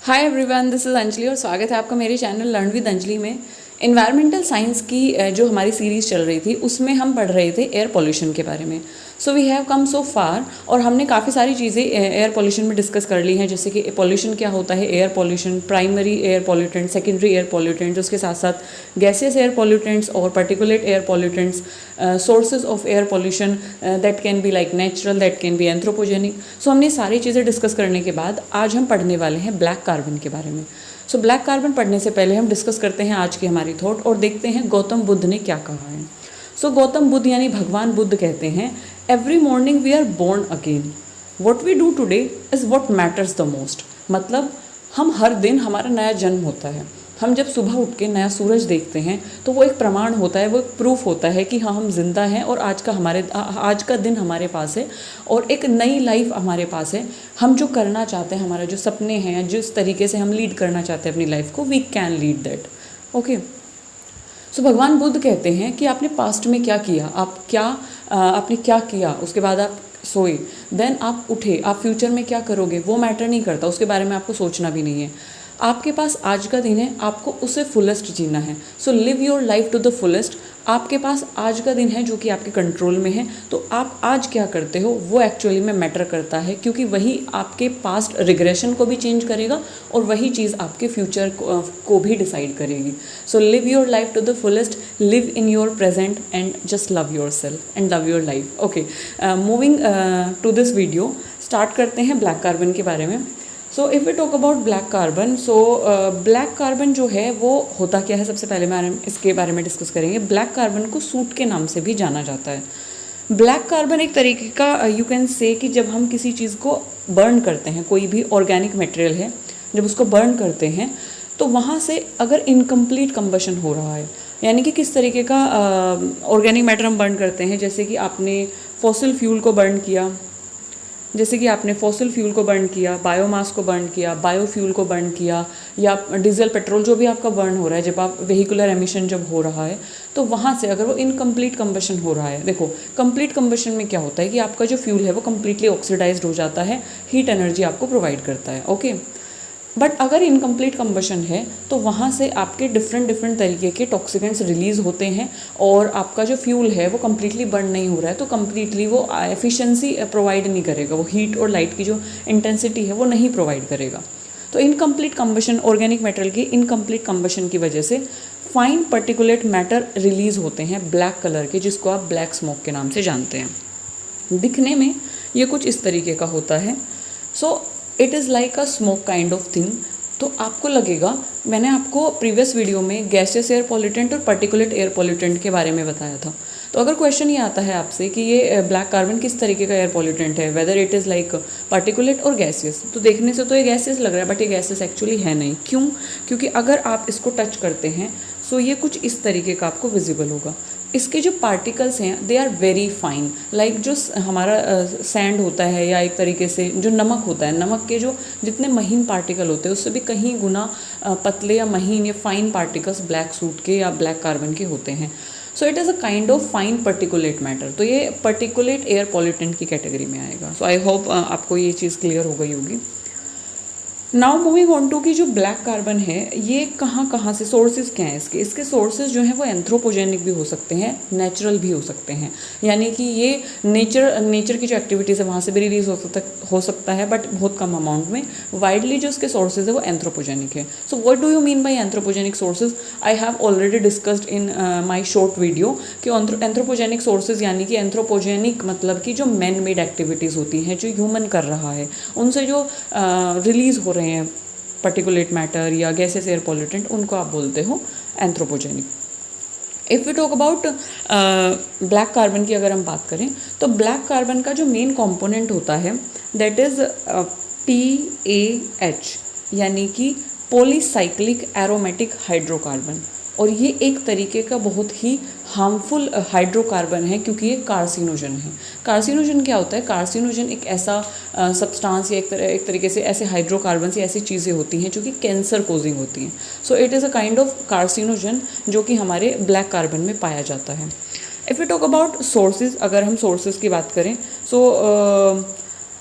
Hi everyone, this is Anjali और स्वागत है आपका मेरे चैनल लर्न विद अंजलि में। इन्वायरमेंटल साइंस की जो हमारी सीरीज़ चल रही थी उसमें हम पढ़ रहे थे एयर पोल्यूशन के बारे में। सो वी हैव कम सो फार और हमने काफ़ी सारी चीज़ें एयर पोल्यूशन में डिस्कस कर ली हैं, जैसे कि पोल्यूशन क्या होता है, air pollution, primary air pollutant, secondary air pollutant, उसके साथ साथ गैसियस एयर पोल्यूटेंट्स और particulate air pollutants, sources of air pollution that can be like natural, that can be anthropogenic. So हमने सारी चीज़ें डिस्कस करने के बाद आज हम पढ़ने वाले हैं ब्लैक कार्बन के बारे में। सो ब्लैक कार्बन पढ़ने से पहले हम डिस्कस करते हैं आज की हमारी थॉट और देखते हैं गौतम बुद्ध ने क्या कहा है। सो गौतम बुद्ध यानी भगवान बुद्ध कहते हैं, every morning we are born again, what we do today is what matters the most. मतलब हम हर दिन हमारा नया जन्म होता है। हम जब सुबह उठ के नया सूरज देखते हैं तो वो एक प्रमाण होता है, वो एक प्रूफ होता है कि हाँ हम जिंदा हैं और आज का दिन हमारे पास है और एक नई लाइफ हमारे पास है। हम जो करना चाहते हैं, हमारे जो सपने हैं, जिस तरीके से हम लीड करना चाहते हैं अपनी लाइफ को, we can lead that. Okay, so भगवान बुद्ध कहते हैं कि आपने पास्ट में क्या किया, आपने क्या किया, उसके बाद आप सोए, देन आप उठे, आप फ्यूचर में क्या करोगे वो मैटर नहीं करता, उसके बारे में आपको सोचना भी नहीं है। आपके पास आज का दिन है, आपको उसे फुलेस्ट जीना है। So live your life to the fullest. आपके पास आज का दिन है जो कि आपके कंट्रोल में है, तो आप आज क्या करते हो वो एक्चुअली में मैटर करता है, क्योंकि वही आपके पास्ट रिग्रेशन को भी चेंज करेगा और वही चीज़ आपके फ्यूचर को भी डिसाइड करेगी। So live your life to the fullest, live in your present and just love yourself and love your life. Okay, moving to this video, start करते हैं ब्लैक कार्बन के बारे में। So if we talk about black carbon, so black carbon जो है वो होता क्या है, सबसे पहले मैं इसके बारे में डिस्कस करेंगे। ब्लैक कार्बन को सूट के नाम से भी जाना जाता है। ब्लैक कार्बन एक तरीके का यू कैन से कि जब हम किसी चीज़ को बर्न करते हैं, कोई भी ऑर्गेनिक मटेरियल है, जब उसको बर्न करते हैं तो वहाँ से अगर इनकम्प्लीट कंबशन हो रहा है, यानी कि किस तरीके का ऑर्गेनिक मैटर हम बर्न करते हैं, जैसे कि आपने फॉसिल फ्यूल को बर्न किया, बायोमास को बर्न किया, बायोफ्यूल को बर्न किया, या डीजल पेट्रोल जो भी आपका बर्न हो रहा है, जब आप वेहिकुलर एमिशन जब हो रहा है तो वहाँ से अगर वो इनकम्प्लीट कंबशन हो रहा है, देखो कंप्लीट कंबशन में क्या होता है कि आपका जो फ्यूल है वो कम्प्लीटली ऑक्सीडाइज्ड हो जाता है, हीट एनर्जी आपको प्रोवाइड करता है। ओके, बट अगर इनकम्प्लीट कंबशन है तो वहाँ से आपके डिफरेंट तरीके के टॉक्सिकेंट्स रिलीज़ होते हैं और आपका जो फ्यूल है वो कम्प्लीटली बर्न नहीं हो रहा है, तो कम्प्लीटली वो एफिशिएंसी प्रोवाइड नहीं करेगा, वो हीट और लाइट की जो इंटेंसिटी है वो नहीं प्रोवाइड करेगा। तो इनकम्प्लीट कंबशन, ऑर्गेनिक मटेरियल की इनकम्प्लीट कंबशन की वजह से फाइन पर्टिकुलेट मैटर रिलीज़ होते हैं ब्लैक कलर के, जिसको आप ब्लैक स्मोक के नाम से जानते हैं। दिखने में ये कुछ इस तरीके का होता है। सो it is like a smoke kind of thing. तो आपको लगेगा, मैंने आपको प्रीवियस वीडियो में गैसियस एयर पॉल्यूटेंट और पर्टिकुलेट एयर पॉल्यूटेंट के बारे में बताया था। तो अगर क्वेश्चन ये आता है आपसे कि ये ब्लैक कार्बन किस तरीके का एयर पॉल्यूटेंट है, whether it is like particulate और गैसियस, तो देखने से तो ये गैसियस लग रहा है, बट ये गैसियस एक्चुअली है नहीं। क्यों? क्योंकि अगर आप इसको टच करते हैं सो ये कुछ इस तरीके का आपको विजिबल होगा। इसके जो पार्टिकल्स हैं they are very fine, like जो हमारा सैंड होता है या एक तरीके से जो नमक होता है, नमक के जो जितने महीन पार्टिकल होते हैं उससे भी कहीं गुना पतले या महीन या फाइन पार्टिकल्स ब्लैक सूट के या ब्लैक कार्बन के होते हैं। सो it is a kind of fine particulate matter. तो ये पर्टिकुलेट एयर पॉल्यूटेंट की कैटेगरी में आएगा। सो आई होप आपको ये चीज़ क्लियर हो गई होगी। नाउ मूविंग ऑन टू कि जो ब्लैक कार्बन है ये कहाँ से सोर्सेज क्या हैं इसके सोर्सेज जो हैं वो एंथ्रोपोजेनिक भी हो सकते हैं, नेचुरल भी हो सकते हैं, यानी कि ये नेचर की जो एक्टिविटीज़ है वहाँ से भी रिलीज हो सकता है, बट बहुत कम अमाउंट में। वाइडली जो इसके सोर्सेज है वो एंथ्रोपोजेनिक है। So what do you mean by anthropogenic sources? I have already discussed in my short video कि एंथ्रोपोजेनिक सोर्सेज यानी कि एंथ्रोपोजेनिक मतलब कि जो मैन मेड एक्टिविटीज़ होती हैं, जो ह्यूमन कर रहा है, उनसे जो रिलीज़ हो रहे हैं पर्टिकुलेट मैटर या गैसेस एयर पॉल्यूटेंट, उनको आप बोलते हो anthropogenic. If we talk about black carbon की अगर हम बात करें तो ब्लैक कार्बन का जो मेन कंपोनेंट होता है दैट इज़ PAH, यानी कि पॉलीसाइक्लिक एरोमेटिक हाइड्रोकार्बन। और ये एक तरीके का बहुत ही हार्मफुल हाइड्रोकार्बन है क्योंकि ये कार्सिनोजन है। कार्सिनोजन क्या होता है? कार्सिनोजन एक ऐसा सब्सटेंस या एक तरीके से ऐसे हाइड्रोकार्बन या ऐसी चीज़ें होती हैं जो कि कैंसर कोजिंग होती हैं। सो it is a kind of carcinogen जो कि हमारे ब्लैक कार्बन में पाया जाता है। If you talk about sources, अगर हम सोर्सेज की बात करें, सो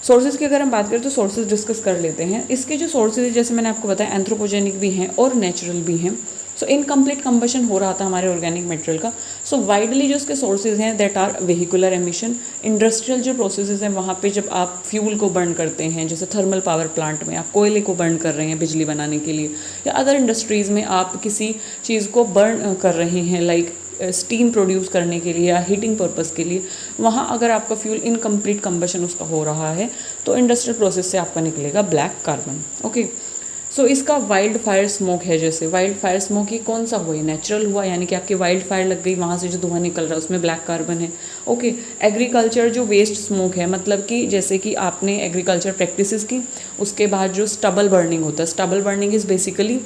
सोर्सेज की अगर हम बात करें तो सोर्सेज डिस्कस कर लेते हैं। इसके जो सोर्सेज जैसे मैंने आपको बताया एंथ्रोपोजेनिक भी हैं और नेचुरल भी हैं। सो इनकम्प्लीट कंबशन हो रहा था हमारे ऑर्गेनिक मटेरियल का। सो वाइडली जो इसके सोर्सेज हैं that are vehicular emission. Industrial जो प्रोसेसेस हैं वहाँ पे जब आप फ्यूल को बर्न करते हैं, जैसे थर्मल पावर प्लांट में आप कोयले को बर्न कर रहे हैं बिजली बनाने के लिए, या अदर इंडस्ट्रीज़ में आप किसी चीज़ को बर्न कर रहे हैं लाइक स्टीम प्रोड्यूस करने के लिए या हीटिंग पर्पस के लिए, वहाँ अगर आपका फ्यूल इनकम्प्लीट कंबशन उसका हो रहा है तो इंडस्ट्रियल प्रोसेस से आपका निकलेगा ब्लैक कार्बन। ओके, सो इसका वाइल्ड फायर स्मोक है, जैसे वाइल्ड फायर स्मोक ये कौन सा हुआ, नेचुरल हुआ, यानी कि आपकी वाइल्ड फायर लग गई, वहाँ से जो धुआं निकल रहा है उसमें ब्लैक कार्बन है। ओके, एग्रीकल्चर जो वेस्ट स्मोक है, मतलब कि जैसे कि आपने एग्रीकल्चर प्रैक्टिसेस की, उसके बाद जो स्टबल बर्निंग होता है, स्टबल बर्निंग इज़ बेसिकली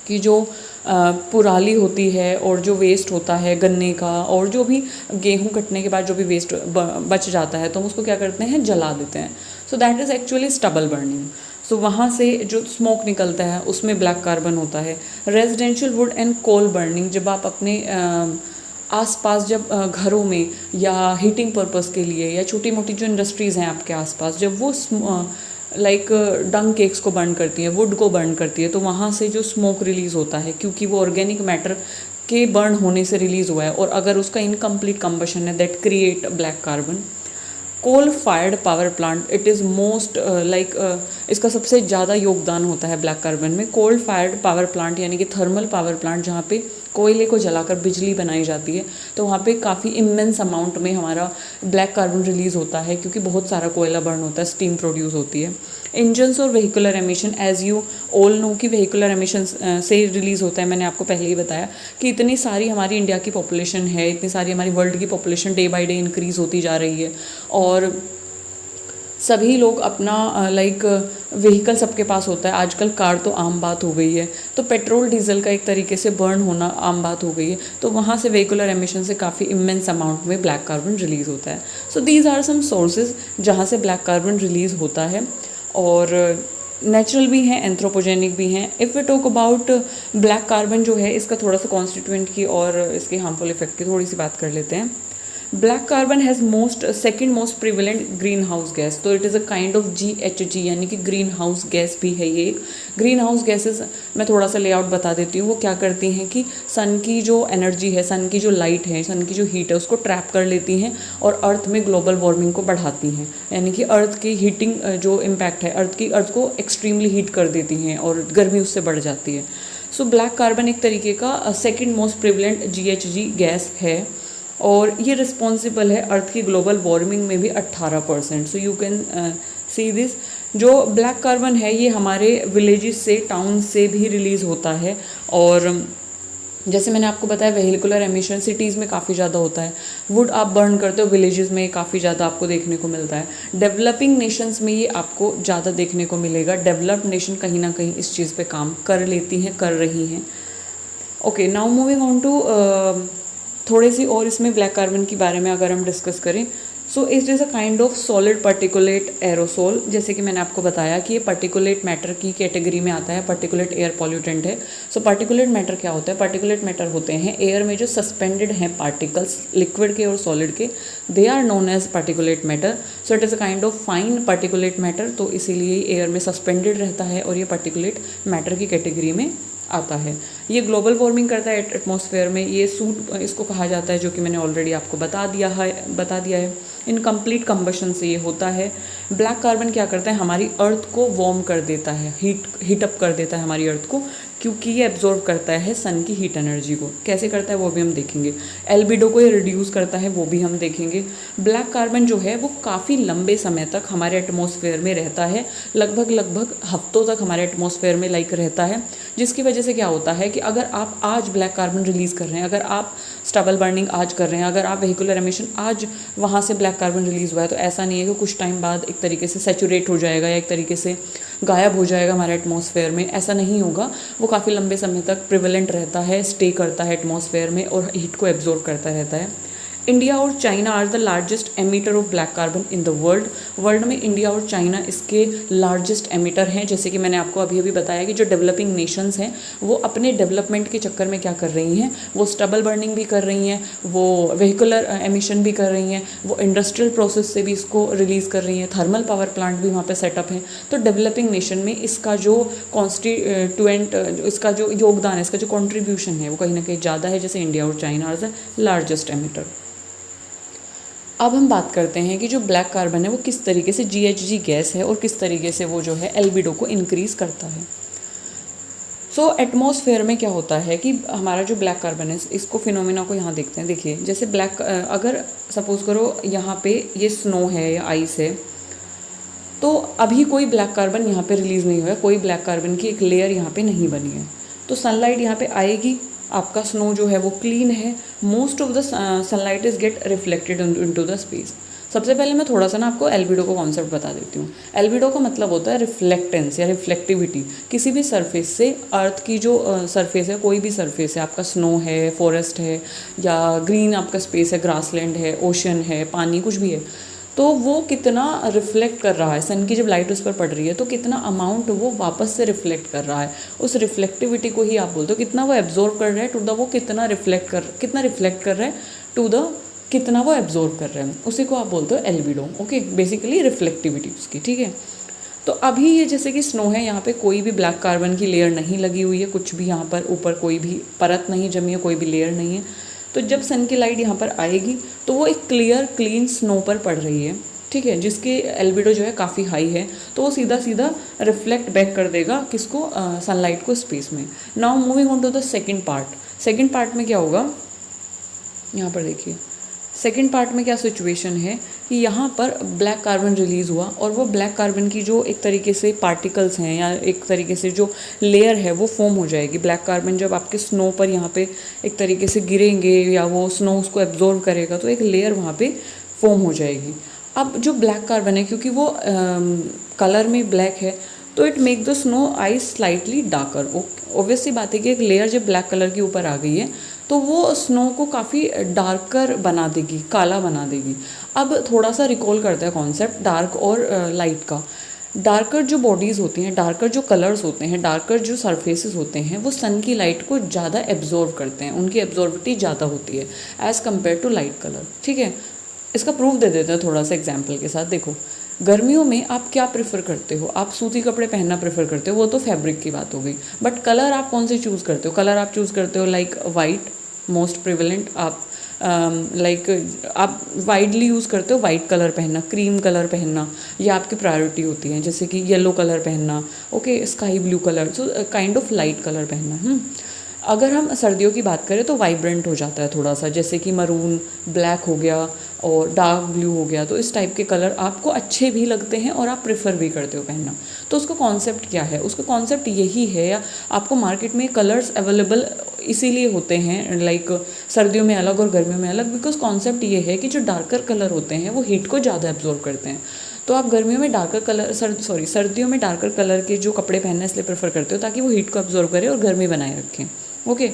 कि जो पुराली होती है और जो वेस्ट होता है गन्ने का और जो भी गेहूं कटने के बाद जो भी वेस्ट बच जाता है तो हम उसको क्या करते हैं, जला देते हैं। So that is actually stubble burning. So वहाँ से जो स्मोक निकलता है उसमें ब्लैक कार्बन होता है। Residential wood and coal burning, जब आप अपने आसपास जब घरों में या हीटिंग पर्पस के लिए या छोटी मोटी जो इंडस्ट्रीज़ हैं आपके आसपास, जब वो लाइक डंग केक्स को बर्न करती है, वुड को बर्न करती है, तो वहाँ से जो स्मोक रिलीज़ होता है क्योंकि वो ऑर्गेनिक मैटर के बर्न होने से रिलीज़ हुआ है, और अगर उसका इनकम्प्लीट कंबशन है that create black carbon. Coal fired power plant, it is most like इसका सबसे ज़्यादा योगदान होता है ब्लैक कार्बन में। कोल फायर्ड पावर प्लांट यानी कि थर्मल पावर प्लांट, जहाँ पे कोयले को जलाकर बिजली बनाई जाती है, तो वहाँ पे काफ़ी इमेंस अमाउंट में हमारा ब्लैक कार्बन रिलीज़ होता है क्योंकि बहुत सारा कोयला बर्न होता है, स्टीम प्रोड्यूस होती है। इंजन्स और vehicular emission, as you all know कि व्हीकुलर एमिशन से रिलीज़ होता है। मैंने आपको पहले ही बताया कि इतनी सारी हमारी इंडिया की पॉपुलेशन है, इतनी सारी हमारी वर्ल्ड की population day by day increase होती जा रही है, और सभी लोग अपना लाइक व्हीकल सबके पास होता है। आजकल कार तो आम बात हो गई है, तो पेट्रोल डीजल का एक तरीके से बर्न होना आम बात हो गई है, तो वहाँ से व्हीकुलर एमिशन से काफ़ी इमेंस अमाउंट में ब्लैक कार्बन रिलीज़ होता है। So these are some sources जहाँ से ब्लैक कार्बन रिलीज़ होता है, और नेचुरल भी हैं, एंथ्रोपोजेनिक भी हैं। If we talk about black carbon जो है, इसका थोड़ा सा कॉन्स्टिट्यूएंट की और इसके हार्मफुल इफेक्ट की थोड़ी सी बात कर लेते हैं। Black carbon has second most prevalent greenhouse gas, तो it is a kind of GHG, यानी कि ग्रीन हाउस गैस भी है ये एक। ग्रीन हाउस गैसेस मैं थोड़ा सा लेआउट बता देती हूँ। वो क्या करती हैं कि सन की जो एनर्जी है, सन की जो लाइट है, सन की जो हीट है, उसको ट्रैप कर लेती हैं और अर्थ में ग्लोबल वार्मिंग को बढ़ाती हैं, यानी कि अर्थ की हीटिंग जो इम्पैक्ट है, अर्थ को एक्सट्रीमली हीट कर देती हैं और गर्मी उससे बढ़ जाती है। सो ब्लैक कार्बन एक तरीके का second most prevalent GHG gas है, और ये रिस्पॉन्सिबल है अर्थ की ग्लोबल वार्मिंग में भी 18%। So you can see this. जो ब्लैक कार्बन है ये हमारे विलेजेस से, टाउन से भी रिलीज़ होता है, और जैसे मैंने आपको बताया व्हीकुलर एमिशन सिटीज़ में काफ़ी ज़्यादा होता है। वुड आप बर्न करते हो विलेजेस में, काफ़ी ज़्यादा आपको देखने को मिलता है। डेवलपिंग नेशंस में ये आपको ज़्यादा देखने को मिलेगा। डेवलप्ड नेशन कहीं ना कहीं इस चीज़ पे काम कर लेती हैं, कर रही हैं। Okay, now moving on to थोड़े सी और इसमें ब्लैक कार्बन के बारे में अगर हम डिस्कस करें, सो it is a kind of solid particulate aerosol. जैसे कि मैंने आपको बताया कि ये पार्टिकुलेट मैटर की कैटेगरी में आता है, पार्टिकुलेट एयर पॉल्यूटेंट है। सो पार्टिकुलेट मैटर क्या होता है? पार्टिकुलेट मैटर होते हैं एयर में जो सस्पेंडेड हैं पार्टिकल्स, लिक्विड के और सॉलिड के, they are known as particulate matter. So it is a kind of fine particulate matter, तो इसीलिए एयर में सस्पेंडेड रहता है और ये पार्टिकुलेट मैटर की कैटेगरी में आता है। ये ग्लोबल वार्मिंग करता है एटमॉस्फेयर में, ये सूट इसको कहा जाता है, जो कि मैंने ऑलरेडी आपको बता दिया है। इनकम्प्लीट कंबशन से ये होता है। ब्लैक कार्बन क्या करता है? हमारी अर्थ को वार्म कर देता है, हीट अप कर देता है हमारी अर्थ को, क्योंकि ये एब्जॉर्व करता है सन की हीट एनर्जी को। कैसे करता है वो भी हम देखेंगे। एल्बिडो को ये रिड्यूस करता है, वो भी हम देखेंगे। ब्लैक कार्बन जो है वो काफ़ी लंबे समय तक हमारे एटमॉस्फेयर में रहता है, लगभग हफ्तों तक हमारे एटमॉस्फेयर में रहता है, जिसकी वजह से क्या होता है कि अगर आप आज ब्लैक कार्बन रिलीज़ कर रहे हैं, अगर आप स्टबल बर्निंग आज कर रहे हैं, अगर आप व्हीकुलर एमिशन आज वहाँ से ब्लैक कार्बन रिलीज़ हुआ है, तो ऐसा नहीं है कि कुछ टाइम बाद एक तरीके से सैचुरेट हो जाएगा या एक तरीके से गायब हो जाएगा हमारे एटमॉस्फेयर में। ऐसा नहीं होगा, वो काफ़ी लंबे समय तक प्रिवेलेंट रहता है, स्टे करता है एटमॉस्फेयर में और हीट को एब्जॉर्ब करता रहता है। इंडिया और China are the largest emitter of black carbon in the world. World में इंडिया और चाइना इसके लार्जेस्ट एमिटर हैं। जैसे कि मैंने आपको अभी अभी बताया कि जो डेवलपिंग नेशंस हैं वो अपने डेवलपमेंट के चक्कर में क्या कर रही हैं, वो स्टबल बर्निंग भी कर रही हैं, वो व्हीकुलर एमिशन भी कर रही हैं, वो इंडस्ट्रियल प्रोसेस से भी इसको रिलीज़ कर रही हैं, थर्मल पावर प्लांट भी वहाँ पे सेटअप हैं। तो डेवलपिंग नेशन में इसका जो कॉन्स्टिट्यूएंट, इसका जो योगदान है, इसका जो कॉन्ट्रीब्यूशन है वो कहीं ना कहीं ज़्यादा है, जैसे इंडिया और China are the largest emitter. अब हम बात करते हैं कि जो ब्लैक कार्बन है वो किस तरीके से GHG गैस है और किस तरीके से वो जो है एल्बिडो को इंक्रीज़ करता है। सो एटमॉस्फेयर में क्या होता है कि हमारा जो ब्लैक कार्बन है, इसको फिनोमिना को यहाँ देखते हैं। देखिए जैसे ब्लैक, अगर सपोज़ करो यहाँ पे ये स्नो है या आइस है, तो अभी कोई ब्लैक कार्बन यहाँ पे रिलीज़ नहीं हुआ है, कोई ब्लैक कार्बन की एक लेयर यहाँ पे नहीं बनी है। तो सनलाइट यहाँ पे आएगी, आपका स्नो जो है वो क्लीन है, most of the sunlight is get reflected into the space. सबसे पहले मैं थोड़ा सा ना आपको एल्बिडो का कॉन्सेप्ट बता देती हूँ। एल्बिडो का मतलब होता है रिफ्लेक्टेंस या रिफ्लेक्टिविटी। किसी भी सरफेस से, अर्थ की जो सरफेस है, कोई भी सरफेस है, आपका स्नो है, फॉरेस्ट है, या ग्रीन आपका स्पेस है, ग्रासलैंड है, ओशन है, पानी कुछ भी है, तो वो कितना रिफ्लेक्ट कर रहा है, सन की जब लाइट उस पर पड़ रही है तो कितना अमाउंट वो वापस से रिफ्लेक्ट कर रहा है, उस रिफ्लेक्टिविटी को ही आप बोलते हो। कितना वो एब्जॉर्व कर रहा है टू द, वो कितना रिफ्लेक्ट कर रहा है टू द, कितना वो एब्जॉर्व कर रहे हैं, उसी को आप बोलते हो एल्बिडो। ओके, बेसिकली रिफ्लेक्टिविटी उसकी, ठीक है। तो अभी ये जैसे कि स्नो है, यहाँ पे कोई भी ब्लैक कार्बन की लेयर नहीं लगी हुई है, कुछ भी यहाँ पर ऊपर कोई भी परत नहीं जमी है, कोई भी लेयर नहीं है। तो जब सन की लाइट यहाँ पर आएगी तो वो एक क्लियर क्लीन स्नो पर पड़ रही है, ठीक है, जिसकी एल्बिडो जो है काफ़ी हाई है, तो वो सीधा सीधा रिफ्लेक्ट बैक कर देगा किसको, सनलाइट को स्पेस में। Now moving on to the second part. Second part में क्या होगा, यहाँ पर देखिए सेकंड पार्ट में क्या सिचुएशन है कि यहाँ पर ब्लैक कार्बन रिलीज़ हुआ और वो ब्लैक कार्बन की जो एक तरीके से पार्टिकल्स हैं या एक तरीके से जो लेयर है वो फॉर्म हो जाएगी। ब्लैक कार्बन जब आपके स्नो पर यहाँ पे एक तरीके से गिरेंगे या वो स्नो उसको एब्जॉर्व करेगा तो एक लेयर वहाँ पे फॉर्म हो जाएगी। अब जो ब्लैक कार्बन है, क्योंकि वो कलर में ब्लैक है, तो it make the snow ice slightly darker. Obviously बात है कि एक लेयर जब ब्लैक कलर के ऊपर आ गई है तो वो स्नो को काफ़ी डार्कर बना देगी, काला बना देगी। अब थोड़ा सा रिकॉल करते हैं कॉन्सेप्ट डार्क और लाइट का। डार्कर जो बॉडीज़ होती हैं, डार्कर जो कलर्स होते हैं, डार्कर जो सरफेसेस होते हैं, वो सन की लाइट को ज़्यादा एब्जॉर्व करते हैं, उनकी एब्जॉर्बिटी ज़्यादा होती है as compared to light colour, ठीक है। इसका प्रूफ दे देते हैं थोड़ा सा एग्जाम्पल के साथ। देखो, गर्मियों में आप क्या प्रेफर करते हो, आप सूती कपड़े पहनना प्रेफर करते हो, वो तो फैब्रिक की बात हो गई। बट कलर आप कौन से चूज़ करते हो, कलर आप चूज़ करते हो लाइक वाइट, मोस्ट प्रिवेलेंट। आप आप वाइडली यूज़ करते हो वाइट कलर पहनना, क्रीम कलर पहनना, ये आपकी प्रायोरिटी होती है। जैसे कि येलो कलर पहनना, okay, sky blue colour, so kind of light colour पहनना। अगर हम सर्दियों की बात करें तो वाइब्रेंट हो जाता है थोड़ा सा, जैसे कि मरून, ब्लैक हो गया और डार्क ब्लू हो गया, तो इस टाइप के कलर आपको अच्छे भी लगते हैं और आप प्रेफर भी करते हो पहनना। तो उसका कॉन्सेप्ट क्या है, उसका कॉन्सेप्ट यही है, या आपको मार्केट में कलर्स अवेलेबल इसीलिए होते हैं लाइक सर्दियों में अलग और गर्मियों में अलग, बिकॉज कॉन्सेप्ट ये है कि जो डार्कर कलर होते हैं वो हीट को ज़्यादा एब्जॉर्व करते हैं। तो आप गर्मियों में डार्कर कलर, सर्दियों में डार्कर कलर के जो कपड़े पहनना इसलिए प्रेफर करते हो ताकि वो हीट को एब्जॉर्व करे और गर्मी बनाए रखें। ओके,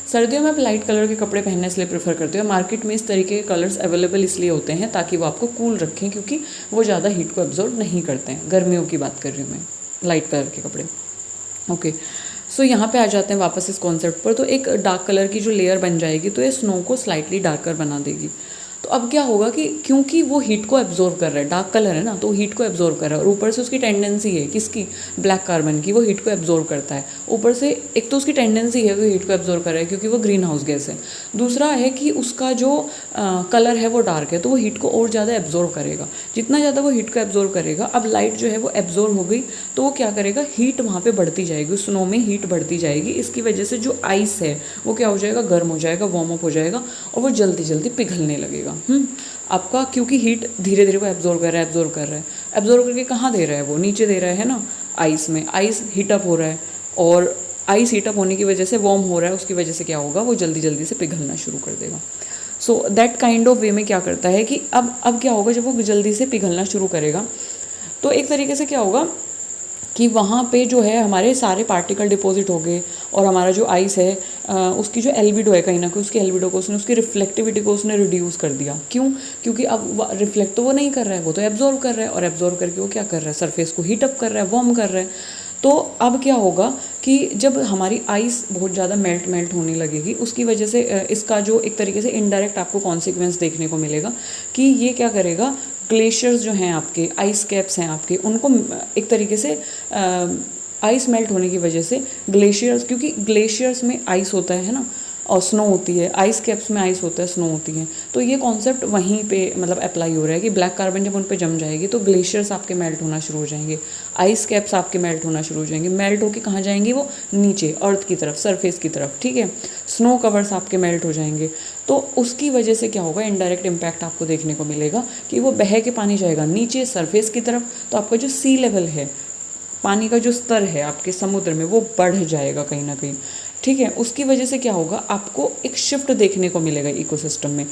सर्दियों में आप लाइट कलर के कपड़े पहनने इसलिए प्रेफर करते हो। मार्केट में इस तरीके के कलर्स अवेलेबल इसलिए होते हैं ताकि वो आपको कूल रखें, क्योंकि वो ज़्यादा हीट को एब्जॉर्व नहीं करते हैं। गर्मियों की बात कर रही हूँ मैं, लाइट कलर के कपड़े। ओके, सो यहाँ पे आ जाते हैं वापस इस कॉन्सेप्ट पर। तो एक डार्क कलर की जो लेयर बन जाएगी तो ये स्नो को स्लाइटली डार्कर बना देगी। तो अब क्या होगा कि क्योंकि वो हीट को एब्जॉर्व कर रहा है, डार्क कलर है ना, तो हीट को एब्जॉर्व कर रहा है, और ऊपर से उसकी टेंडेंसी है किसकी, ब्लैक कार्बन की, वो हीट को एब्जॉर्व करता है। ऊपर से एक तो उसकी टेंडेंसी है वो हीट को एब्जॉर्व कर रहा है क्योंकि वो ग्रीन हाउस गैस है। दूसरा है कि उसका जो कलर है वो डार्क है, तो वो हीट को और ज़्यादा एब्जॉर्व करेगा। जितना ज़्यादा वो हीट को एब्जॉर्व करेगा, अब लाइट जो है वो एब्जॉर्व हो गई तो वो क्या करेगा, हीट वहाँ पर बढ़ती जाएगी, स्नो में हीट बढ़ती जाएगी। इसकी वजह से जो आइस है वो क्या हो जाएगा, गर्म हो जाएगा, वार्म अप हो जाएगा और वो जल्दी जल्दी पिघलने लगेगा। आपका क्योंकि हीट धीरे धीरे वो एब्जॉर्व कर रहा है, एब्जॉर्व करके कहाँ दे रहा है, वो नीचे दे रहा है ना, आइस में। आइस हीटअप हो रहा है और आइस हीटअप होने की वजह से वार्म हो रहा है, उसकी वजह से क्या होगा, वो जल्दी जल्दी से पिघलना शुरू कर देगा। सो दैट काइंड ऑफ वे में क्या करता है कि अब क्या होगा, जब वो जल्दी से पिघलना शुरू करेगा तो एक तरीके से क्या होगा, कि वहाँ पे जो है हमारे सारे पार्टिकल डिपॉजिट हो गए, और हमारा जो आइस है उसकी जो एल्बिडो है, कहीं ना कहीं उसकी एल्बिडो को उसने, उसकी रिफ्लेक्टिविटी को उसने रिड्यूस कर दिया। क्यों? क्योंकि अब रिफ्लेक्ट तो वो नहीं कर रहा है, वो तो एब्जॉर्व कर रहा है, और एब्जॉर्व करके वो क्या कर रहा है, सरफेस को हीट अप कर रहा है, वार्म कर रहा है। तो अब क्या होगा कि जब हमारी आइस बहुत ज़्यादा मेल्ट होने लगेगी, उसकी वजह से इसका जो एक तरीके से इनडायरेक्ट आपको कॉन्सिक्वेंस देखने को मिलेगा कि ये क्या करेगा, ग्लेशियर्स जो हैं आपके, आइस कैप्स हैं आपके, उनको एक तरीके से आइस मेल्ट होने की वजह से ग्लेशियर्स, क्योंकि ग्लेशियर्स में आइस होता है ना, और स्नो होती है, आइस कैप्स में आइस होता है, स्नो होती है, तो ये कॉन्सेप्ट वहीं पे मतलब अप्लाई हो रहा है कि ब्लैक कार्बन जब उन पे जम जाएगी तो ग्लेशियर्स आपके मेल्ट होना शुरू हो जाएंगे, आइस कैप्स आपके मेल्ट होना शुरू हो जाएंगे। मेल्ट होके कहाँ जाएंगी? वो नीचे अर्थ की तरफ, सरफेस की तरफ, ठीक है। स्नो कवर्स आपके मेल्ट हो जाएंगे, तो उसकी वजह से क्या होगा, इनडायरेक्ट इम्पैक्ट आपको देखने को मिलेगा कि वो बह के पानी जाएगा नीचे सरफेस की तरफ, तो आपका जो सी लेवल है, पानी का जो स्तर है आपके समुद्र में, वो बढ़ जाएगा कहीं ना कहीं, ठीक है। उसकी वजह से क्या होगा, आपको एक शिफ्ट देखने को मिलेगा इकोसिस्टम में,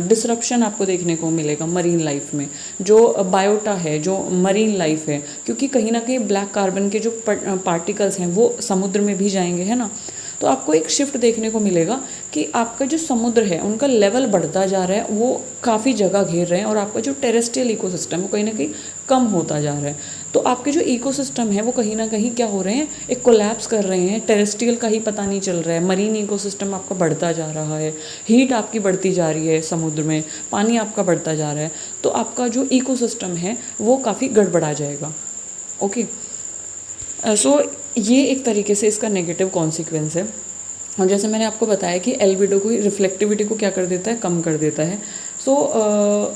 डिसरप्शन आपको देखने को मिलेगा मरीन लाइफ में, जो बायोटा है, जो मरीन लाइफ है, क्योंकि कहीं ना कहीं ब्लैक कार्बन के जो पार्टिकल्स हैं वो समुद्र में भी जाएंगे, है ना। तो आपको एक शिफ्ट देखने को मिलेगा कि आपका जो समुद्र है उनका लेवल बढ़ता जा रहा है, वो काफ़ी जगह घेर रहे हैं, और आपका जो टेरेस्ट्रियल इकोसिस्टम है वो कहीं ना कहीं कम होता जा रहा है। तो आपके जो इकोसिस्टम है वो कहीं ना कहीं क्या हो रहे हैं, एक कोलैप्स कर रहे हैं, टेरेस्ट्रियल का ही पता नहीं चल रहा है, मरीन इकोसिस्टम आपका बढ़ता जा रहा है, हीट आपकी बढ़ती जा रही है समुद्र में, पानी आपका बढ़ता जा रहा है, तो आपका जो इकोसिस्टम है वो काफ़ी गड़बड़ा जाएगा। ओके, सो ये एक तरीके से इसका नेगेटिव कॉन्सिक्वेंस है। और जैसे मैंने आपको बताया कि एल्बिडो को, रिफ्लेक्टिविटी को क्या कर देता है, कम कर देता है। सो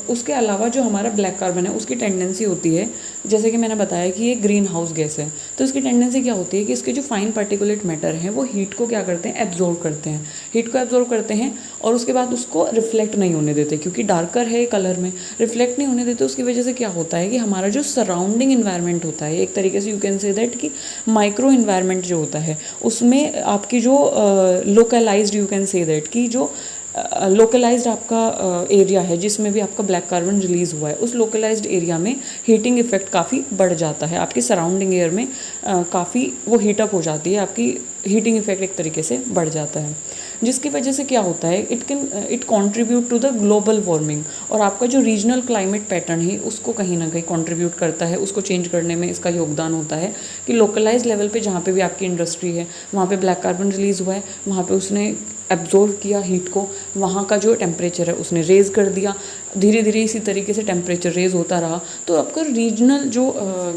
उसके अलावा जो हमारा ब्लैक कार्बन है उसकी टेंडेंसी होती है, जैसे कि मैंने बताया कि ये ग्रीन हाउस गैस है, तो इसकी टेंडेंसी क्या होती है कि इसके जो फाइन पार्टिकुलेट मैटर हैं वो हीट को क्या करते हैं, एब्जॉर्व करते हैं, हीट को एब्जॉर्व करते हैं, और उसके बाद उसको रिफ्लेक्ट नहीं होने देते, क्योंकि डार्कर है कलर में, रिफ्लेक्ट नहीं होने देते। उसकी वजह से क्या होता है कि हमारा जो सराउंडिंग इन्वायरमेंट होता है, एक तरीके से यू कैन से दैट कि माइक्रो इन्वायरमेंट जो होता है, उसमें आपकी जो localised, you can say that कि जो लोकलाइज्ड आपका एरिया है जिसमें भी आपका ब्लैक कार्बन रिलीज़ हुआ है, उस लोकलाइज्ड एरिया में हीटिंग इफेक्ट काफ़ी बढ़ जाता है, आपकी सराउंडिंग एयर में काफ़ी वो हीटअप हो जाती है, आपकी हीटिंग इफेक्ट एक तरीके से बढ़ जाता है, जिसकी वजह से क्या होता है, it contribute to the global warming, और आपका जो रीजनल क्लाइमेट पैटर्न है उसको कहीं ना कहीं कंट्रीब्यूट करता है, उसको चेंज करने में इसका योगदान होता है कि लोकलाइज लेवल पे जहाँ पे भी आपकी इंडस्ट्री है वहाँ पे ब्लैक कार्बन रिलीज़ हुआ है, वहाँ पे उसने एब्जॉर्व किया हीट को, वहाँ का जो टेम्परेचर है उसने रेज़ कर दिया, धीरे धीरे इसी तरीके से टेम्परेचर रेज़ होता रहा, तो आपका रीजनल जो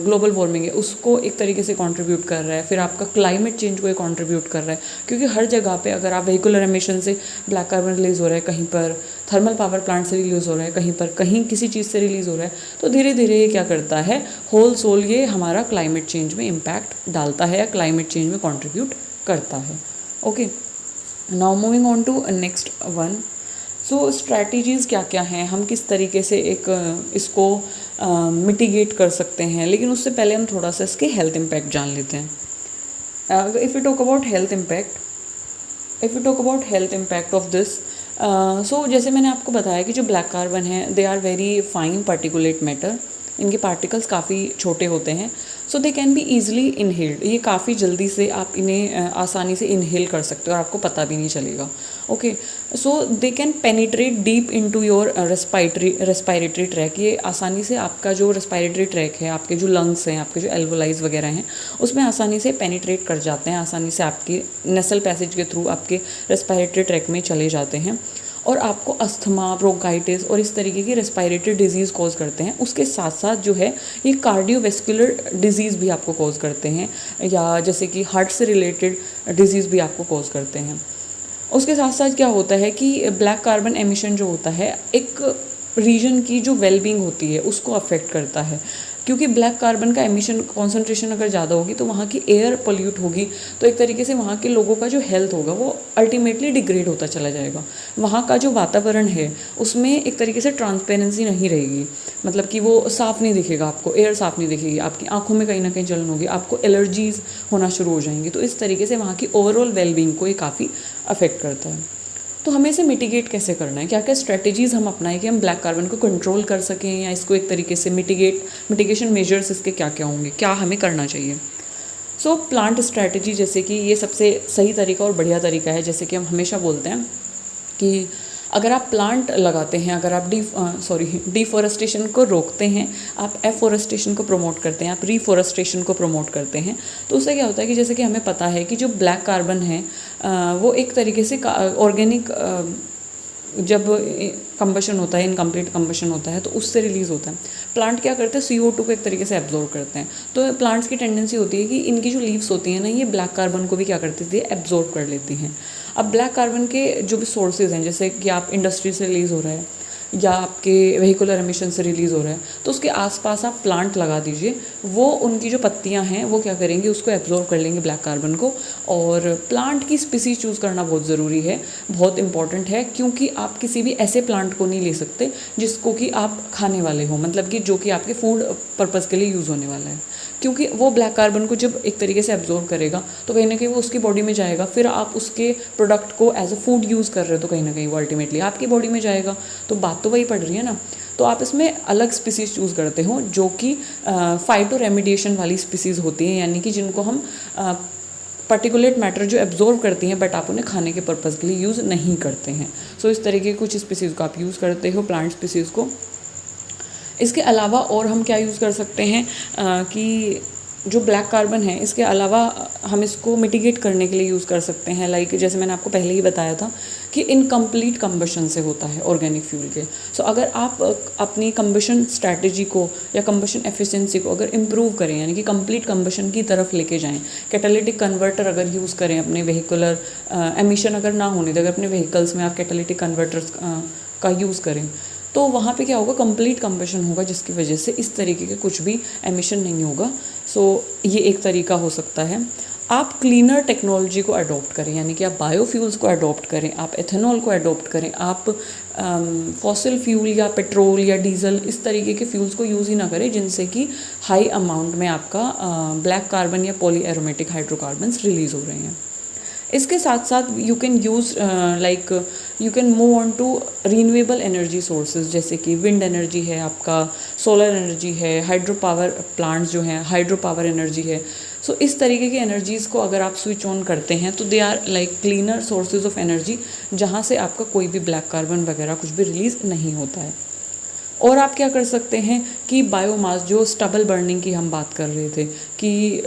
ग्लोबल वार्मिंग है उसको एक तरीके से कंट्रीब्यूट कर रहा है, फिर आपका क्लाइमेट चेंज को ये कंट्रीब्यूट कर रहा है, क्योंकि हर जगह पे अगर आप व्हीकुलर एमिशन से ब्लैक कार्बन रिलीज़ हो रहा है, कहीं पर थर्मल पावर प्लांट से रिलीज़ हो रहा है, कहीं पर कहीं किसी चीज़ से रिलीज़ हो रहा है, तो धीरे धीरे ये क्या करता है, होल सोल ये हमारा क्लाइमेट चेंज में इम्पैक्ट डालता है या क्लाइमेट चेंज में कंट्रीब्यूट करता है। Okay, now moving on to next one. So strategies क्या क्या हैं, हम किस तरीके से एक इसको मिटिगेट कर सकते हैं, लेकिन उससे पहले हम थोड़ा सा इसके हेल्थ इम्पैक्ट जान लेते हैं। If you talk about health impact of this, so जैसे मैंने आपको बताया कि जो ब्लैक कार्बन है they are very fine particulate matter, इनके पार्टिकल्स काफ़ी छोटे होते हैं, so they can be easily inhaled, ये काफ़ी जल्दी से आप इन्हें आसानी से इनहेल कर सकते हो और आपको पता भी नहीं चलेगा। Okay, so they can penetrate deep into your respiratory track, ये आसानी से आपका जो रेस्पायरेटरी ट्रैक है, आपके जो लंग्स हैं, आपके जो एल्वोलाइज वगैरह हैं, उसमें आसानी से पेनिट्रेट कर जाते हैं, आसानी से आपके नेसल पैसेज के थ्रू आपके रेस्पायरेटरी ट्रैक में चले जाते हैं, और आपको अस्थमा, ब्रोंकाइटिस और इस तरीके की रेस्पायरेटरी डिजीज़ कॉज करते हैं। उसके साथ साथ जो है ये कार्डियोवेस्कुलर डिजीज़ भी आपको कॉज करते हैं, या जैसे कि हार्ट से रिलेटेड डिजीज़ भी आपको कॉज करते हैं। उसके साथ साथ क्या होता है कि ब्लैक कार्बन एमिशन जो होता है एक रीजन की जो वेलबींग होती है उसको अफेक्ट करता है, क्योंकि ब्लैक कार्बन का एमिशन कॉन्सेंट्रेशन अगर ज़्यादा होगी तो वहाँ की एयर पोल्यूट होगी, तो एक तरीके से वहाँ के लोगों का जो हेल्थ होगा वो अल्टीमेटली डिग्रेड होता चला जाएगा। वहाँ का जो वातावरण है उसमें एक तरीके से ट्रांसपेरेंसी नहीं रहेगी, मतलब कि वो साफ़ नहीं दिखेगा आपको, एयर साफ़ नहीं दिखेगी, आपकी आंखों में कहीं ना कहीं जलन होगी, आपको एलर्जीज़ होना शुरू हो जाएंगी, तो इस तरीके से वहाँ की ओवरऑल वेलबींग को ये काफ़ी अफेक्ट करता है। तो हमें इसे मिटिगेट कैसे करना है, क्या क्या स्ट्रेटजीज़ हम अपनाएं कि हम ब्लैक कार्बन को कंट्रोल कर सकें, या इसको एक तरीके से मिटिगेशन मेजर्स इसके क्या क्या होंगे, क्या हमें करना चाहिए। सो प्लांट स्ट्रैटेजी, जैसे कि ये सबसे सही तरीका और बढ़िया तरीका है। जैसे कि हम हमेशा बोलते हैं कि अगर आप प्लांट लगाते हैं, अगर आप डिफॉरेस्टेशन को रोकते हैं, आप एफॉरेस्टेशन को प्रमोट करते हैं, आप रिफॉरेस्टेशन को प्रमोट करते हैं, तो उससे क्या होता है कि जैसे कि हमें पता है कि जो ब्लैक कार्बन है वो एक तरीके से ऑर्गेनिक, जब कंबशन होता है, इनकम्प्लीट कंबशन होता है, तो उससे रिलीज़ होता है। प्लांट क्या करते हैं, CO2 को एक तरीके से एब्जॉर्ब करते हैं। तो प्लांट्स की टेंडेंसी होती है कि इनकी जो लीव्स होती हैं ना, ये ब्लैक कार्बन को भी क्या करती थी, एब्जॉर्ब कर लेती हैं। अब ब्लैक कार्बन के जो भी सोर्सेज हैं, जैसे कि आप इंडस्ट्री से रिलीज़ हो रहा है या आपके व्हीकुलर एमिशन से रिलीज़ हो रहा है, तो उसके आसपास आप प्लांट लगा दीजिए। वो उनकी जो पत्तियां हैं वो क्या करेंगी, उसको एब्जॉर्ब कर लेंगे ब्लैक कार्बन को। और प्लांट की स्पीसीज चूज़ करना बहुत ज़रूरी है, बहुत इंपॉर्टेंट है, क्योंकि आप किसी भी ऐसे प्लांट को नहीं ले सकते जिसको कि आप खाने वाले हो, मतलब कि जो कि आपके फूड पर्पज़ के लिए यूज़ होने वाला है। क्योंकि वो ब्लैक कार्बन को जब एक तरीके से एब्जॉर्ब करेगा तो कहीं ना कहीं वो उसकी बॉडी में जाएगा, फिर आप उसके प्रोडक्ट को एज अ फूड यूज़ कर रहे हो तो कहीं ना कहीं वो अल्टीमेटली आपकी बॉडी में जाएगा। तो बात तो वही पड़ रही है ना। तो आप इसमें अलग स्पीसीज़ चूज़ करते हो जो कि फाइटो रेमिडिएशन वाली स्पीसीज़ होती हैं, यानी कि जिनको हम पर्टिकुलेट मैटर जो एब्जॉर्ब करती हैं, बट आप उन्हें खाने के पर्पज़ के लिए यूज़ नहीं करते हैं। सो इस तरीके की कुछ स्पीसीज़ को आप यूज़ करते हो, प्लांट स्पीसीज़ को। इसके अलावा और हम क्या यूज़ कर सकते हैं कि जो ब्लैक कार्बन है, इसके अलावा हम इसको मिटिगेट करने के लिए यूज़ कर सकते हैं। लाइक जैसे मैंने आपको पहले ही बताया था कि इनकम्प्लीट कंबशन से होता है ऑर्गेनिक फ्यूल के। सो अगर आप अपनी कंबशन स्ट्रैटेजी को या कंबशन एफिशिएंसी को अगर इम्प्रूव करें, यानी कि कंप्लीट कंबशन की तरफ लेके जाएं, कैटालिटिक कन्वर्टर अगर यूज़ करें अपने व्हीकुलर एमिशन अगर ना होने दें, अगर अपने व्हीकल्स में आप कैटालिटिक कन्वर्टर्स का यूज़ करें, तो वहाँ पे क्या होगा, कंप्लीट कंबशन होगा, जिसकी वजह से इस तरीके के कुछ भी एमिशन नहीं होगा। सो ये एक तरीका हो सकता है। आप क्लीनर टेक्नोलॉजी को अडॉप्ट करें, यानी कि आप बायोफ्यूल्स को अडॉप्ट करें, आप एथेनॉल को अडॉप्ट करें, आप फॉसिल फ्यूल या पेट्रोल या डीजल इस तरीके के फ्यूल्स को यूज़ ही ना करें जिनसे कि हाई अमाउंट में आपका ब्लैक कार्बन या पॉली एरोमेटिक हाइड्रोकार्बन्स रिलीज़ हो रहे हैं। इसके साथ साथ you can use you can move on to renewable energy sources, जैसे कि विंड एनर्जी है, आपका सोलर एनर्जी है, हाइड्रो पावर प्लांट्स जो हैं, हाइड्रो पावर एनर्जी है। सो इस तरीके की एनर्जीज़ को अगर आप स्विच ऑन करते हैं तो they are like cleaner sources of energy, जहाँ से आपका कोई भी ब्लैक कार्बन वगैरह कुछ भी रिलीज़ नहीं होता है। और आप क्या कर सकते हैं कि बायोमास, जो स्टबल बर्निंग की हम बात कर रहे थे कि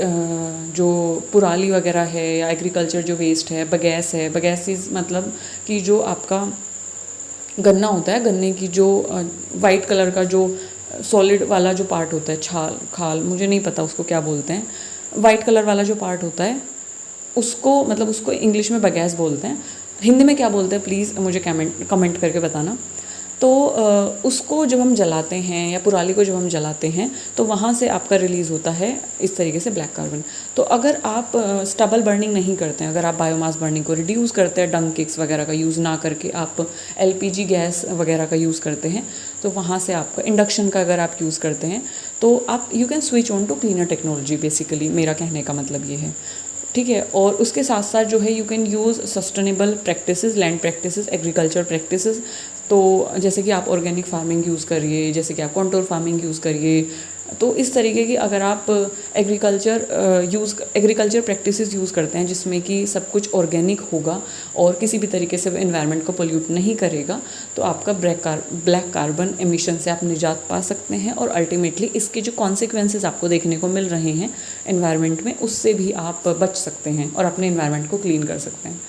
जो पुराली वगैरह है या एग्रीकल्चर जो वेस्ट है, बगैस है, बगैस इज मतलब कि जो आपका गन्ना होता है, गन्ने की जो वाइट कलर का जो सॉलिड वाला जो पार्ट होता है, छाल खाल मुझे नहीं पता उसको क्या बोलते हैं, वाइट कलर वाला जो पार्ट होता है उसको, मतलब उसको इंग्लिश में बगैस बोलते हैं, हिंदी में क्या बोलते हैं प्लीज़ मुझे कमेंट करके बताना। तो उसको जब हम जलाते हैं या पुराली को जब हम जलाते हैं तो वहाँ से आपका रिलीज़ होता है इस तरीके से ब्लैक कार्बन। तो अगर आप स्टबल बर्निंग नहीं करते हैं, अगर आप बायोमास बर्निंग को रिड्यूस करते हैं, डंग किक्स वगैरह का यूज़ ना करके आप LPG गैस वगैरह का यूज़ करते हैं, तो वहाँ से आपका इंडक्शन का अगर आप यूज़ करते हैं तो आप you can switch on to cleaner technology, basically मेरा कहने का मतलब ये है, ठीक है। और उसके साथ साथ जो है you can use sustainable practices, land practices, agriculture practices. तो जैसे कि आप ऑर्गेनिक फार्मिंग यूज़ करिए, जैसे कि आप कॉन्टोर फार्मिंग यूज़ करिए। तो इस तरीके की अगर आप एग्रीकल्चर प्रैक्टिसेस यूज़ करते हैं जिसमें कि सब कुछ ऑर्गेनिक होगा और किसी भी तरीके से एनवायरनमेंट को पोल्यूट नहीं करेगा, तो आपका ब्लैक कार्बन एमिशन से आप निजात पा सकते हैं और अल्टीमेटली इसके जो कॉन्सिक्वेंसेस आपको देखने को मिल रहे हैं एनवायरनमेंट में, उससे भी आप बच सकते हैं और अपने एनवायरनमेंट को क्लीन कर सकते हैं।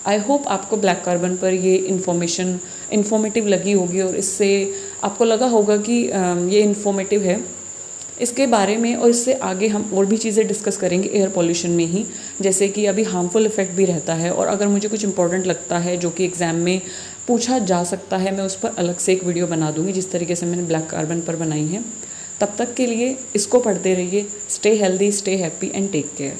आई होप आपको ब्लैक कार्बन पर ये इन्फॉर्मेटिव लगी होगी और इससे आपको लगा होगा कि ये इन्फॉर्मेटिव है। इसके बारे में और इससे आगे हम और भी चीज़ें डिस्कस करेंगे एयर पॉल्यूशन में ही, जैसे कि अभी हार्मफुल इफ़ेक्ट भी रहता है, और अगर मुझे कुछ इंपॉर्टेंट लगता है जो कि एग्ज़ाम में पूछा जा सकता है, मैं उस पर अलग से एक वीडियो बना दूँगी जिस तरीके से मैंने ब्लैक कार्बन पर बनाई है। तब तक के लिए इसको पढ़ते रहिए। Stay healthy, stay happy and take care.